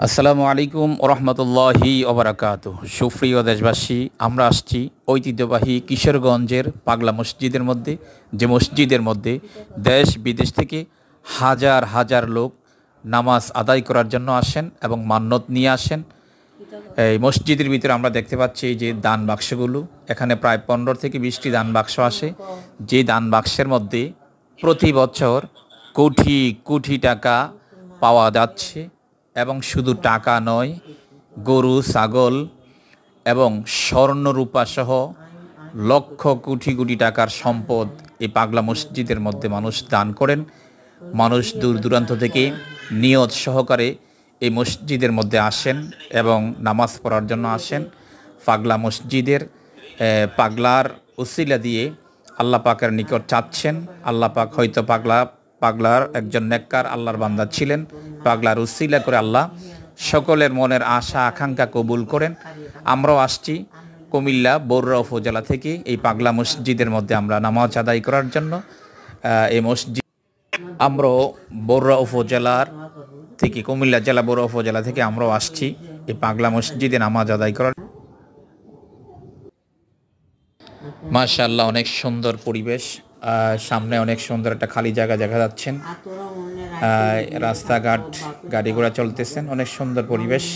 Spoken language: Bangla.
আসসালামু আলাইকুম ওরহমতুল্লাহি ওবরাকাতু। সুপ্রিয় দেশবাসী, আমরা আসছি ঐতিহ্যবাহী কিশোরগঞ্জের পাগলা মসজিদের মধ্যে, যে মসজিদের মধ্যে দেশ বিদেশ থেকে হাজার হাজার লোক নামাজ আদায় করার জন্য আসেন এবং মান্যত নিয়ে আসেন। এই মসজিদের ভিতরে আমরা দেখতে পাচ্ছি যে দান বাক্সগুলো, এখানে প্রায় 15 থেকে 20টি দান বাক্স আসে। যে দান বাক্সের মধ্যে প্রতি বছর কোটি কোটি টাকা পাওয়া যাচ্ছে। এবং শুধু টাকা নয়, গরু, ছাগল এবং স্বর্ণরূপা সহ লক্ষ কোটি কোটি টাকার সম্পদ এই পাগলা মসজিদের মধ্যে মানুষ দান করেন। মানুষ দূর দূরান্ত থেকে নিয়ত সহকারে এই মসজিদের মধ্যে আসেন এবং নামাজ পড়ার জন্য আসেন। পাগলা মসজিদের পাগলার উসিলা দিয়ে আল্লাহ পাকের নিকট চাচ্ছেন। আল্লাহ পাক হয়তো পাগলার একজন নেককার আল্লাহর বান্দা ছিলেন। পাগলার উসিলা করে আল্লাহ সকলের মনের আশা আকাঙ্ক্ষা কবুল করেন। আমরাও আসছি কুমিল্লা বরুড়া উপজেলা থেকে এই পাগলা মসজিদের মধ্যে আমরা নামাজ আদায় করার জন্য। এই মসজিদ আমরাও বরুড়া উপজেলার থেকে, কুমিল্লা জেলা বরুড়া উপজেলা থেকে আমরাও আসছি এই পাগলা মসজিদে নামাজ আদায় করার। মাশাআল্লাহ, অনেক সুন্দর পরিবেশ। সামনে অনেক সুন্দর একটা খালি জায়গা দেখা যাচ্ছেন। রাস্তাঘাট, গাড়ি ঘোড়া চলতেছেন, অনেক সুন্দর পরিবেশ।